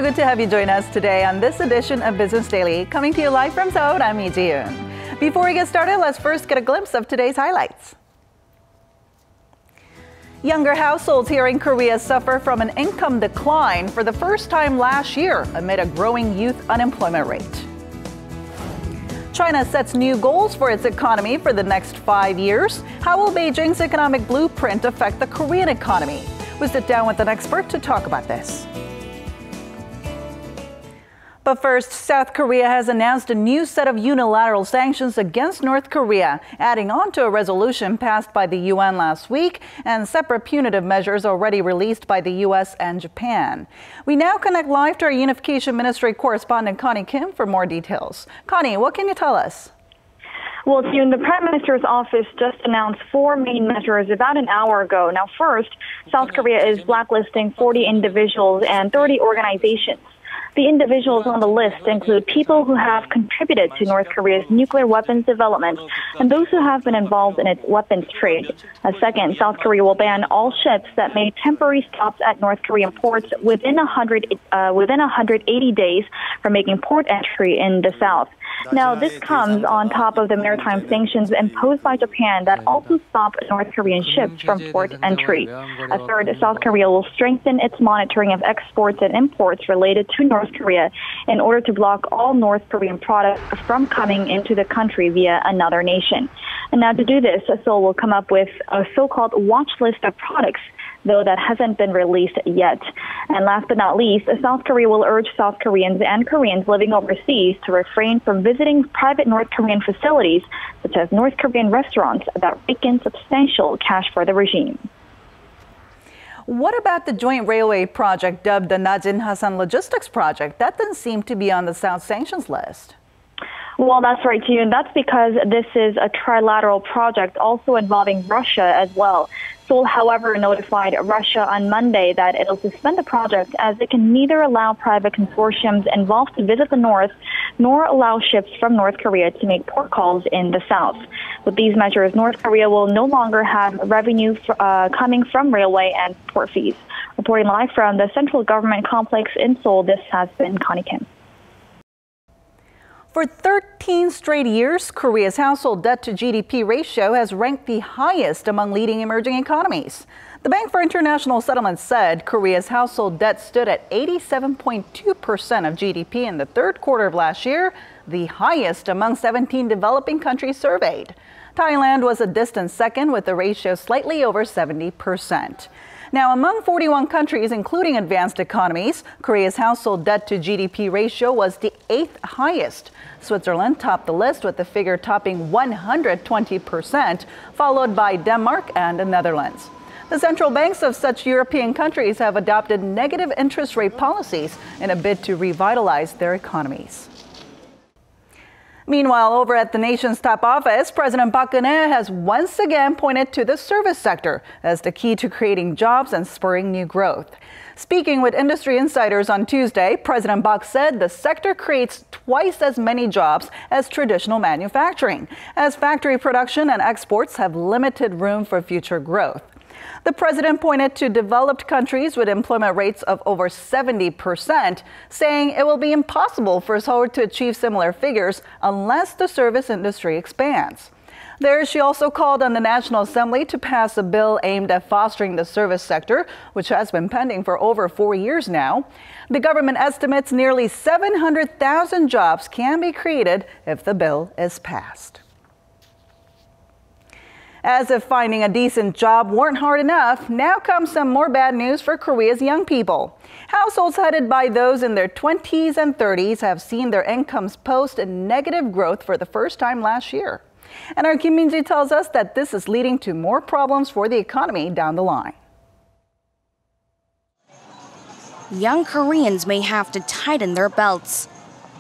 good to have you join us today on this edition of Business Daily. Coming to you live from Seoul, I'm Lee Ji-yoon. Before we get started, let's first get a glimpse of today's highlights. Younger households here in Korea suffer from an income decline for the first time last year amid a growing youth unemployment rate. China sets new goals for its economy for the next 5 years. How will Beijing's economic blueprint affect the Korean economy? We'll sit down with an expert to talk about this. But first, South Korea has announced a new set of unilateral sanctions against North Korea, adding on to a resolution passed by the UN last week and separate punitive measures already released by the U.S. and Japan. We now connect live to our Unification Ministry correspondent Connie Kim for more details. Connie, what can you tell us? Well, June, the Prime Minister's office just announced 4 main measures about an hour ago. Now, first, South Korea is blacklisting 40 individuals and 30 organizations. The individuals on the list include people who have contributed to North Korea's nuclear weapons development and those who have been involved in its weapons trade. Second, South Korea will ban all ships that made temporary stops at North Korean ports within 180 days from making port entry in the south. Now, this comes on top of the maritime sanctions imposed by Japan that also stop North Korean ships from port entry. Third, South Korea will strengthen its monitoring of exports and imports related to North Korea in order to block all North Korean products from coming into the country via another nation. And now to do this, Seoul will come up with a so-called watch list of products, though that hasn't been released yet. And last but not least, South Korea will urge South Koreans and Koreans living overseas to refrain from visiting private North Korean facilities, such as North Korean restaurants, that rake in substantial cash for the regime. What about the joint railway project dubbed the Najin Hasan Logistics Project? That doesn't seem to be on the South sanctions list. Well, that's right, too, and that's because this is a trilateral project also involving Russia as well. Seoul, however, notified Russia on Monday that it'll suspend the project as it can neither allow private consortiums involved to visit the north nor allow ships from North Korea to make port calls in the south. With these measures, North Korea will no longer have revenue coming from railway and port fees. Reporting live from the Central Government Complex in Seoul, this has been Connie Kim. For 13 straight years, Korea's household debt to GDP ratio has ranked the highest among leading emerging economies. The Bank for International Settlements said Korea's household debt stood at 87.2% of GDP in the third quarter of last year, the highest among 17 developing countries surveyed. Thailand was a distant second with the ratio slightly over 70%. Now, among 41 countries, including advanced economies, Korea's household debt to GDP ratio was the 8th highest. Switzerland topped the list with the figure topping 120%, followed by Denmark and the Netherlands. The central banks of such European countries have adopted negative interest rate policies in a bid to revitalize their economies. Meanwhile, over at the nation's top office, President Park Geun-hye has once again pointed to the service sector as the key to creating jobs and spurring new growth. Speaking with industry insiders on Tuesday, President Park said the sector creates twice as many jobs as traditional manufacturing, as factory production and exports have limited room for future growth. The president pointed to developed countries with employment rates of over 70%, saying it will be impossible for Seoul to achieve similar figures unless the service industry expands. There, she also called on the National Assembly to pass a bill aimed at fostering the service sector, which has been pending for over 4 years now. The government estimates nearly 700,000 jobs can be created if the bill is passed. As if finding a decent job weren't hard enough, now comes some more bad news for Korea's young people. Households headed by those in their 20s and 30s have seen their incomes post a negative growth for the first time last year. And our Kim Min-ji tells us that this is leading to more problems for the economy down the line. Young Koreans may have to tighten their belts.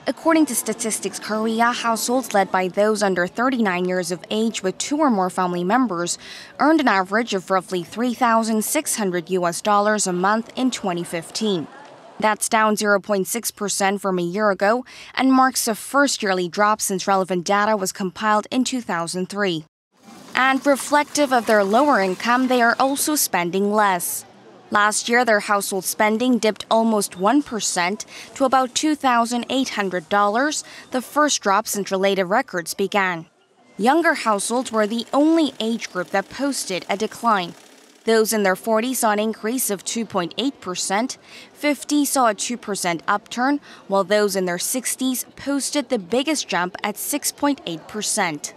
According to Statistics Korea, households led by those under 39 years of age with 2 or more family members earned an average of roughly $3,600 a month in 2015. That's down 0.6% from a year ago and marks the first yearly drop since relevant data was compiled in 2003. And reflective of their lower income, they are also spending less. Last year, their household spending dipped almost 1% to about $2,800, the first drop since related records began. Younger households were the only age group that posted a decline. Those in their 40s saw an increase of 2.8%, 50 saw a 2% upturn, while those in their 60s posted the biggest jump at 6.8%.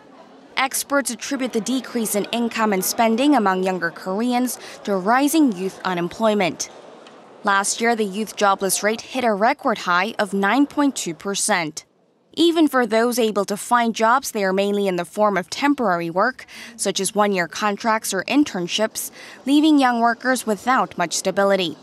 Experts attribute the decrease in income and spending among younger Koreans to rising youth unemployment. Last year, the youth jobless rate hit a record high of 9.2%. Even for those able to find jobs, they are mainly in the form of temporary work, such as one-year contracts or internships, leaving young workers without much stability.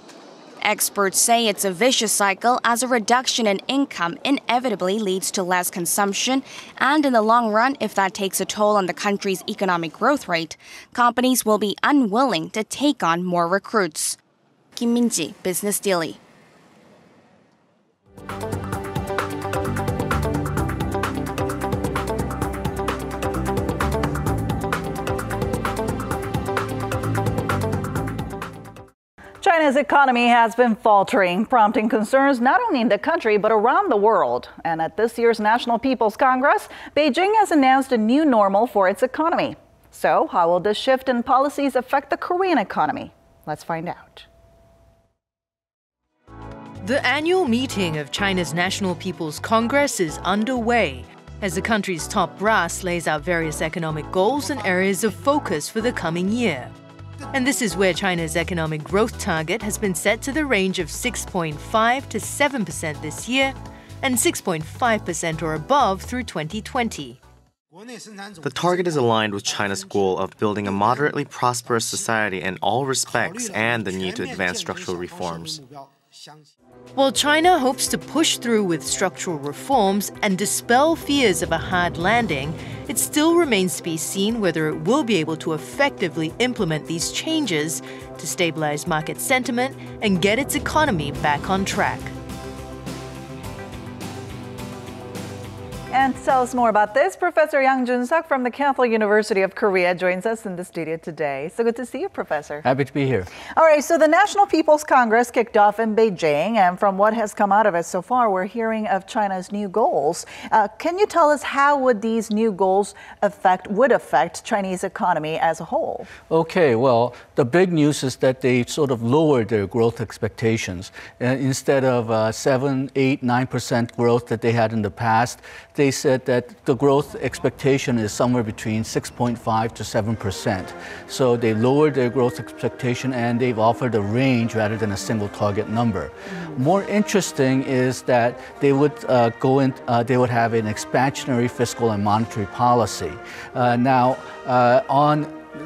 Experts say it's a vicious cycle as a reduction in income inevitably leads to less consumption, and in the long run, if that takes a toll on the country's economic growth rate, companies will be unwilling to take on more recruits. Kim Min-ji, Business Daily. China's economy has been faltering, prompting concerns not only in the country but around the world. And at this year's National People's Congress, Beijing has announced a new normal for its economy. So, how will this shift in policies affect the Korean economy? Let's find out. The annual meeting of China's National People's Congress is underway as the country's top brass lays out various economic goals and areas of focus for the coming year. And this is where China's economic growth target has been set to the range of 6.5 to 7% this year and 6.5% or above through 2020. The target is aligned with China's goal of building a moderately prosperous society in all respects and the need to advance structural reforms. While China hopes to push through with structural reforms and dispel fears of a hard landing, it still remains to be seen whether it will be able to effectively implement these changes to stabilize market sentiment and get its economy back on track. And to tell us more about this, Professor Yang Jun-seok from the Catholic University of Korea joins us in the studio today. So good to see you, Professor. Happy to be here. All right, so the National People's Congress kicked off in Beijing, and from what has come out of it so far, we're hearing of China's new goals. Can you tell us how would these new goals would affect Chinese economy as a whole? Okay, well, the big news is that they sort of lowered their growth expectations. Instead of 7, 8, 9% growth that they had in the past, they said that the growth expectation is somewhere between 6.5 to 7%. So they lowered their growth expectation and they've offered a range rather than a single target number. More interesting is that they would they would have an expansionary fiscal and monetary policy.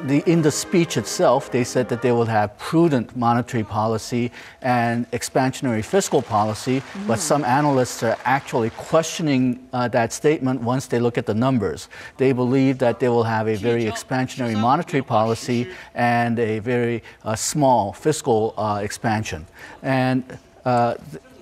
In the speech itself, they said that they will have prudent monetary policy and expansionary fiscal policy, but some analysts are actually questioning that statement once they look at the numbers. They believe that they will have a very expansionary monetary policy and a very small fiscal expansion. And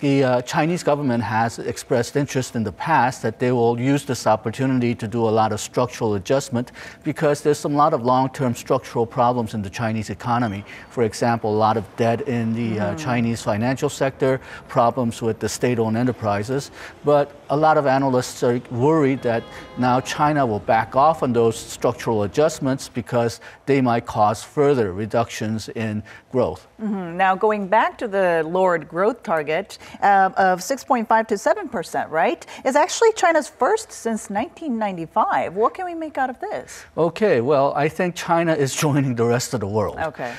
the Chinese government has expressed interest in the past that they will use this opportunity to do a lot of structural adjustment because there's a lot of long-term structural problems in the Chinese economy. For example, a lot of debt in the Chinese financial sector, problems with the state-owned enterprises. But a lot of analysts are worried that now China will back off on those structural adjustments because they might cause further reductions in growth. Now, going back to the lowered growth target of 6.5 to 7%, right, is actually China's first since 1995. What can we make out of this? Okay, well, I think China is joining the rest of the world. Okay.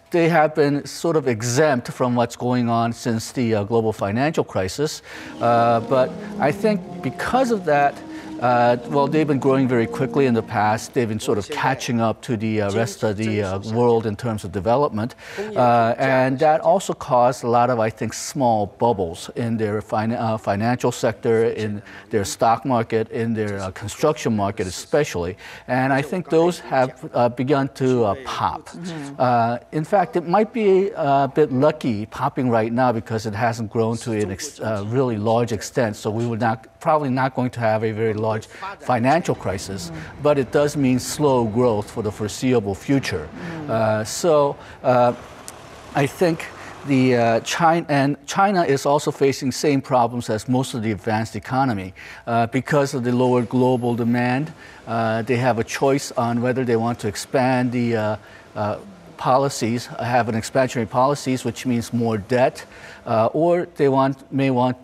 They have been sort of exempt from what's going on since the global financial crisis. But I think because of that, well, they've been growing very quickly in the past. They've been sort of catching up to the rest of the world in terms of development. And that also caused a lot of, I think, small bubbles in their financial sector, in their stock market, in their construction market especially. And I think those have begun to pop. In fact, it might be a bit lucky popping right now because it hasn't grown to a really large extent. So we would probably not going to have a very large financial crisis, but it does mean slow growth for the foreseeable future. I think China is also facing same problems as most of the advanced economy. Because of the lower global demand, they have a choice on whether they want to expand the policies, have an expansionary policies, which means more debt, or they may want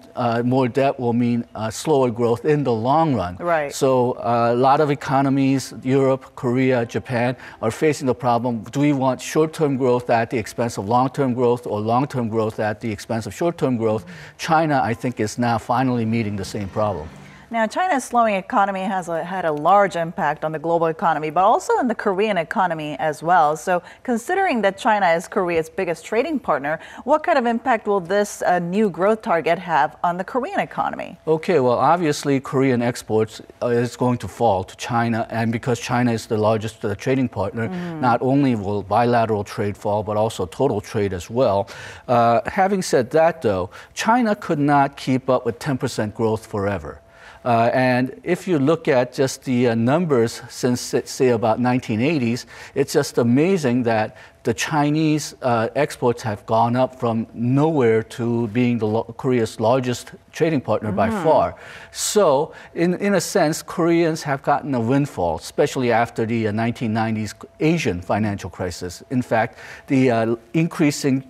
more debt will mean slower growth in the long run. Right. So a lot of economies, Europe, Korea, Japan, are facing the problem, do we want short-term growth at the expense of long-term growth or long-term growth at the expense of short-term growth? China, I think, is now finally meeting the same problem. Now, China's slowing economy has had a large impact on the global economy, but also in the Korean economy as well. So considering that China is Korea's biggest trading partner, what kind of impact will this new growth target have on the Korean economy? Okay, well, obviously, Korean exports is going to fall to China. And because China is the largest trading partner, not only will bilateral trade fall, but also total trade as well. Having said that, though, China could not keep up with 10% growth forever. And if you look at just the numbers since, say, about 1980s, it's just amazing that the Chinese exports have gone up from nowhere to being Korea's largest trading partner by far. So, in a sense, Koreans have gotten a windfall, especially after the 1990s Asian financial crisis. In fact, the increasing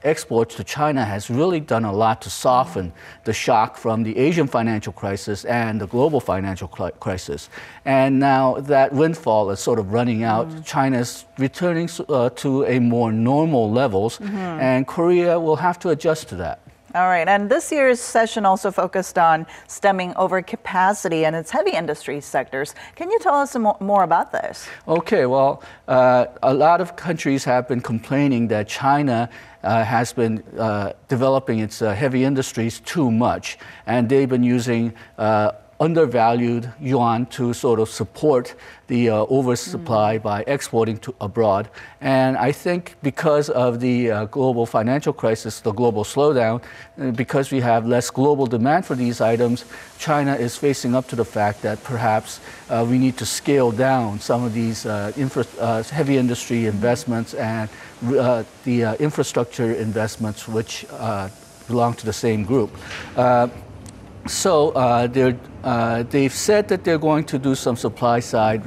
exports to China has really done a lot to soften the shock from the Asian financial crisis and the global financial crisis. And now that windfall is sort of running out. China's returning to a more normal levels, and Korea will have to adjust to that. All right, and this year's session also focused on stemming overcapacity and its heavy industry sectors. Can you tell us more about this? Okay, well, a lot of countries have been complaining that China has been developing its heavy industries too much, and they've been using undervalued yuan to sort of support the oversupply by exporting to abroad. And I think because of the global financial crisis, the global slowdown, because we have less global demand for these items, China is facing up to the fact that perhaps we need to scale down some of these heavy industry investments and the infrastructure investments which belong to the same group. So they've said that they're going to do some supply side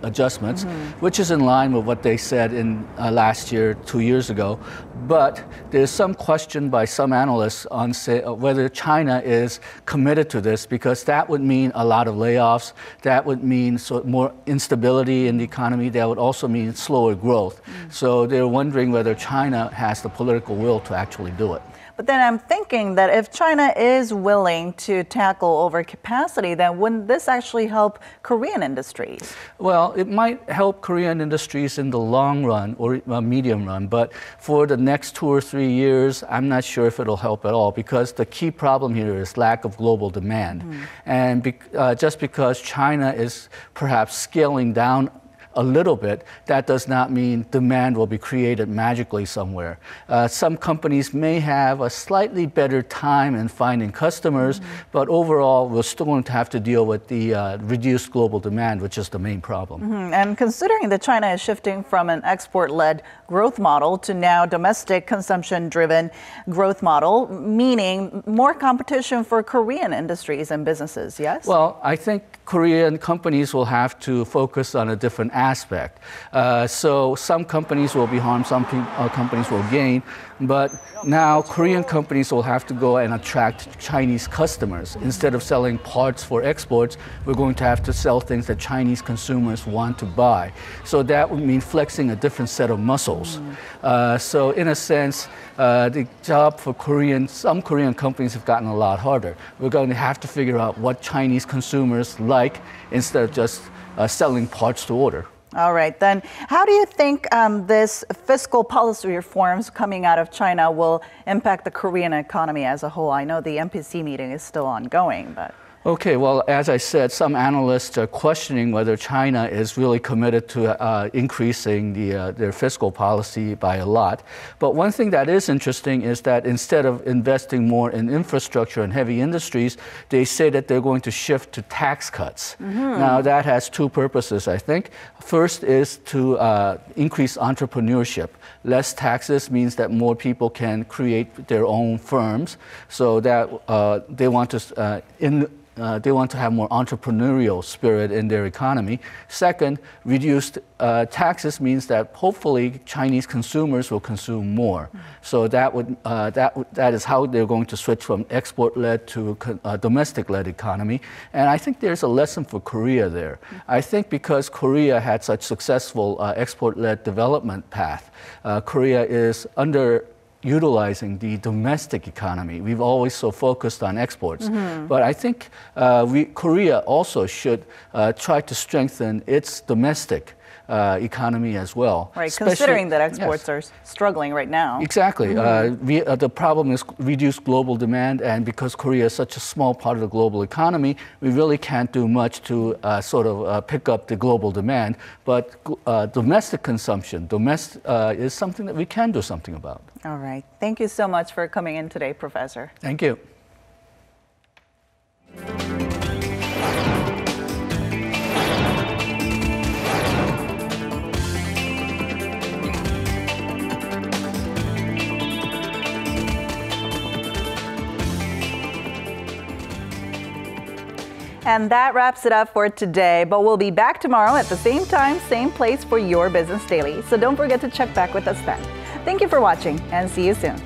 adjustments, which is in line with what they said in last year, 2 years ago. But there's some question by some analysts on whether China is committed to this, because that would mean a lot of layoffs. That would mean more instability in the economy. That would also mean slower growth. So they're wondering whether China has the political will to actually do it. But then I'm thinking that if China is willing to tackle overcapacity, then wouldn't this actually help Korean industries? Well, it might help Korean industries in the long run or medium run, but for the next 2 or 3 years, I'm not sure if it'll help at all, because the key problem here is lack of global demand. And just because China is perhaps scaling down a little bit, that does not mean demand will be created magically somewhere. Some companies may have a slightly better time in finding customers, but overall, we're still going to have to deal with the reduced global demand, which is the main problem. And considering that China is shifting from an export-led growth model to now domestic consumption-driven growth model, meaning more competition for Korean industries and businesses, yes? Well, I think Korean companies will have to focus on a different aspect. So some companies will be harmed, some companies will gain, but now Korean companies will have to go and attract Chinese customers. Instead of selling parts for exports, we're going to have to sell things that Chinese consumers want to buy. So that would mean flexing a different set of muscles. So in a sense, the job for some Korean companies have gotten a lot harder. We're going to have to figure out what Chinese consumers like instead of just selling parts to order. All right, then how do you think this fiscal policy reforms coming out of China will impact the Korean economy as a whole? I know the MPC meeting is still ongoing, but... Okay, well, as I said, some analysts are questioning whether China is really committed to increasing their fiscal policy by a lot. But one thing that is interesting is that instead of investing more in infrastructure and heavy industries, they say that they're going to shift to tax cuts. Now, that has two purposes, I think. First is to increase entrepreneurship. Less taxes means that more people can create their own firms, so that they want to have more entrepreneurial spirit in their economy. Second, reduced taxes means that hopefully Chinese consumers will consume more. So that is how they're going to switch from export-led to a domestic-led economy. And I think there's a lesson for Korea there. I think because Korea had such successful export-led development path, Korea is utilizing the domestic economy. We've always so focused on exports. But I think Korea also should try to strengthen its domestic economy as well. Right, considering that exports are struggling right now. Exactly. The problem is reduced global demand, and because Korea is such a small part of the global economy, we really can't do much to pick up the global demand. But domestic consumption is something that we can do something about. All right. Thank you so much for coming in today, Professor. Thank you. And that wraps it up for today, but we'll be back tomorrow at the same time, same place for your Business Daily. So don't forget to check back with us then. Thank you for watching and see you soon.